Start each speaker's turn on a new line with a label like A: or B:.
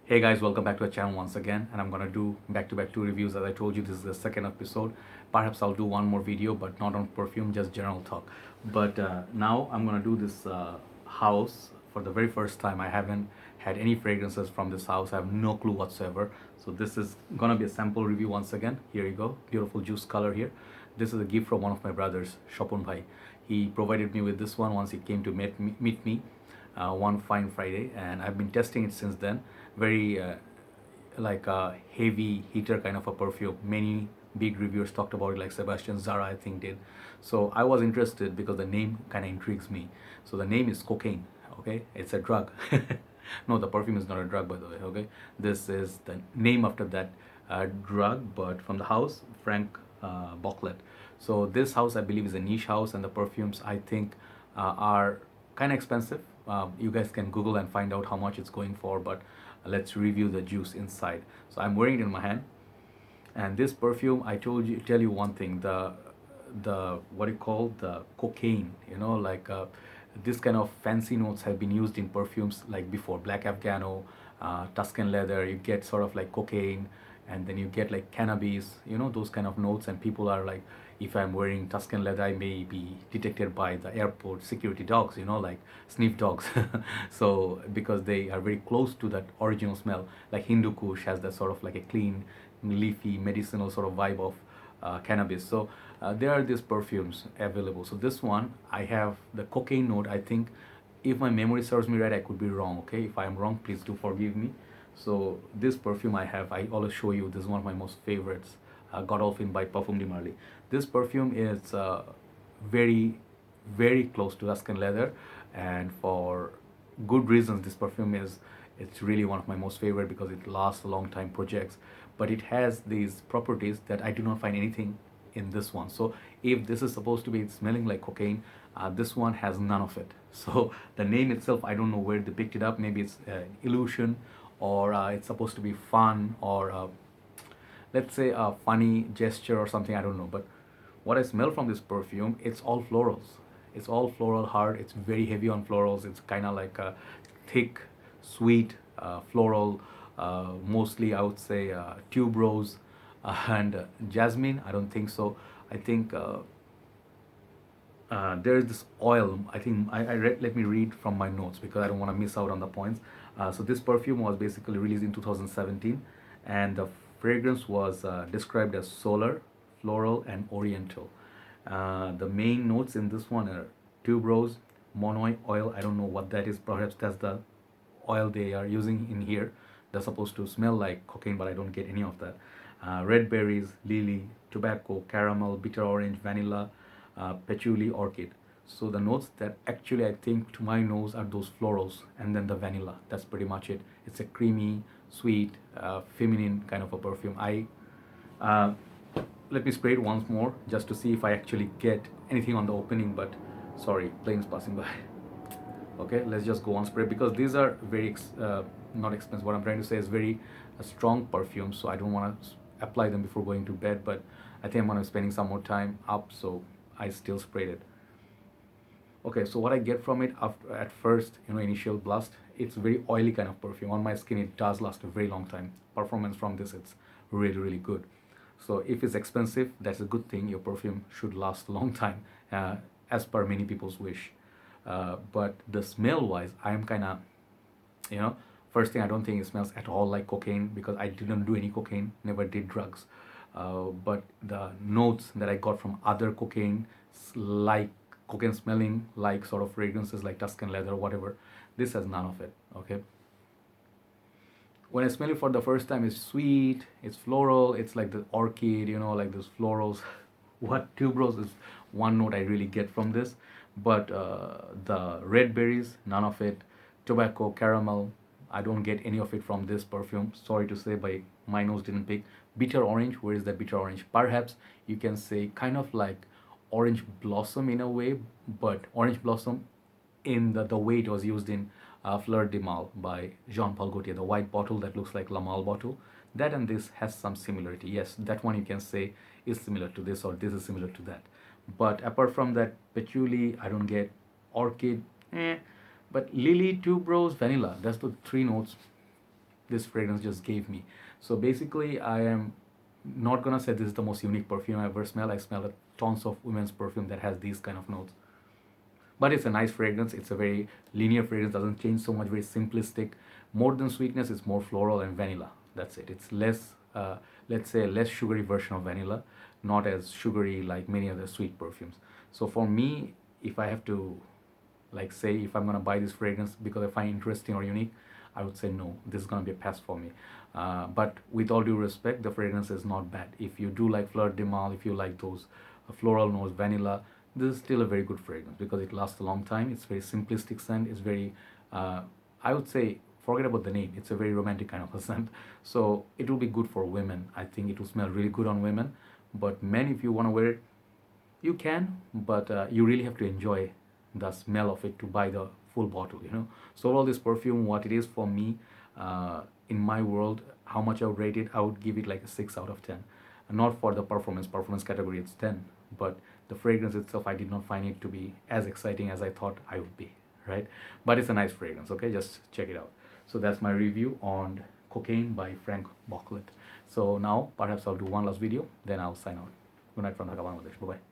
A: Hey guys, welcome back to our channel once again, and I'm gonna do back-to-back two reviews. As I told you, this is the second episode. Perhaps I'll do one more video, but not on perfume, just general talk. But now I'm gonna do this house for the very first time. I haven't had any fragrances from this house. I have no clue whatsoever. So this is gonna be a sample review once again. Here you go, beautiful juice color here. This is a gift from one of my brothers, Shopon Bhai. He provided me with this one once he came to meet me one fine Friday, and I've been testing it since then. Very like a heavy heater kind of a perfume. Many big reviewers talked about it, like Sebastian Zara, I think, did. So I was interested because the name kind of intrigues me. So the name is cocaine. Okay, it's a drug. No, the perfume is not a drug, by the way. Okay, this is the name after that drug, but from the house Franck Boclet. So this house, I believe, is a niche house, and the perfumes, I think, are kind of expensive. You guys can Google and find out how much it's going for, but let's review the juice inside. So I'm wearing it in my hand, and this perfume, I tell you one thing, the what do you call, the cocaine, like this kind of fancy notes have been used in perfumes like before. Black Afghano, Tuscan leather, you get sort of like cocaine, and then you get like cannabis, those kind of notes. And people are like, if I'm wearing Tuscan leather, I may be detected by the airport security dogs, like sniff dogs. So because they are very close to that original smell, like Hindu Kush has that sort of like a clean, leafy, medicinal sort of vibe of cannabis. So there are these perfumes available. So this one, I have the cocaine note. I think, if my memory serves me right, I could be wrong. Okay, if I'm wrong, please do forgive me. So this perfume I always show you. This is one of my most favorites. Godolphin by Parfum de Marly. This perfume is very, very close to Tuscan leather, and for good reasons. This perfume is, it's really one of my most favorite because it lasts a long time, projects, but it has these properties that I do not find anything in this one. So if this is supposed to be smelling like cocaine, this one has none of it. So the name itself, I don't know where they picked it up. Maybe it's illusion, or it's supposed to be fun, or let's say a funny gesture or something, I don't know. But what I smell from this perfume, it's all florals. It's all floral, hard. It's very heavy on florals. It's kind of like a thick, sweet floral, mostly I would say tuberose and jasmine. I don't think so. I think there is this oil. I think I read. Let me read from my notes because I don't want to miss out on the points. So this perfume was basically released in 2017, and the fragrance was described as solar, floral, and oriental. The main notes in this one are tuberose, monoi oil. I don't know what that is. Perhaps that's the oil they are using in here. They're supposed to smell like cocaine, but I don't get any of that. Red berries, lily, tobacco, caramel, bitter orange, vanilla, patchouli, orchid. So the notes that actually I think to my nose are those florals, and then the vanilla. That's pretty much it. It's a creamy, sweet, feminine kind of a perfume. Uh, Let me spray it once more just to see if I actually get anything on the opening. But sorry, planes passing by. Okay, let's just go on spray, because these are very not expensive. What I'm trying to say is very strong perfumes, so I don't want to apply them before going to bed. But I think I'm going to be spending some more time up, so I still sprayed it. Okay, so what I get from it after, at first, initial blast, it's very oily kind of perfume. On my skin, it does last a very long time. Performance from this, it's really, really good. So if it's expensive, that's a good thing. Your perfume should last a long time, as per many people's wish. But the smell wise, I am kind of, first thing, I don't think it smells at all like cocaine, because I didn't do any cocaine, never did drugs. But the notes that I got from other cocaine, like cocaine smelling, like sort of fragrances like Tuscan leather or whatever, this has none of it. Okay. When I smell it for the first time, it's sweet, it's floral, it's like the orchid, like those florals. What tuberose is one note I really get from this, but the red berries, none of it. Tobacco, caramel, I don't get any of it from this perfume. Sorry to say, but my nose didn't pick. Bitter orange, where is that bitter orange? Perhaps you can say kind of like orange blossom in a way, but orange blossom in the way it was used in Fleur de Mal by Jean-Paul Gaultier, the white bottle that looks like La Mal bottle. That and this has some similarity. Yes, that one you can say is similar to this, or this is similar to that. But apart from that, patchouli, I don't get. Orchid, but lily, tuberose, vanilla. That's the three notes this fragrance just gave me. So basically, I am not gonna say this is the most unique perfume I ever smelled. I smelled tons of women's perfume that has these kind of notes. But it's a nice fragrance. It's a very linear fragrance, doesn't change so much, very simplistic. More than sweetness, it's more floral and vanilla. That's it. It's less, let's say, a less sugary version of vanilla, not as sugary like many other sweet perfumes. So for me, if I have to, like, say, if I'm gonna buy this fragrance because I find it interesting or unique, I would say no, this is gonna be a pass for me. But with all due respect, the fragrance is not bad. If you do like Fleur de Mal, if you like those floral notes, vanilla, this is still a very good fragrance because it lasts a long time. It's very simplistic scent. It's very, I would say, forget about the name. It's a very romantic kind of a scent. So it will be good for women. I think it will smell really good on women. But men, if you want to wear it, you can, but you really have to enjoy the smell of it to buy the full bottle, you know. So all this perfume, what it is for me, in my world, how much I would rate it, I would give it like a 6 out of 10. And not for the performance category, it's 10, but the fragrance itself, I did not find it to be as exciting as I thought I would be, right? But it's a nice fragrance, okay? Just check it out. So that's my review on Cocaine by Franck Boclet. So now perhaps I'll do one last video, then I'll sign out. Good night from Dhaka, Bangladesh. Bye-bye.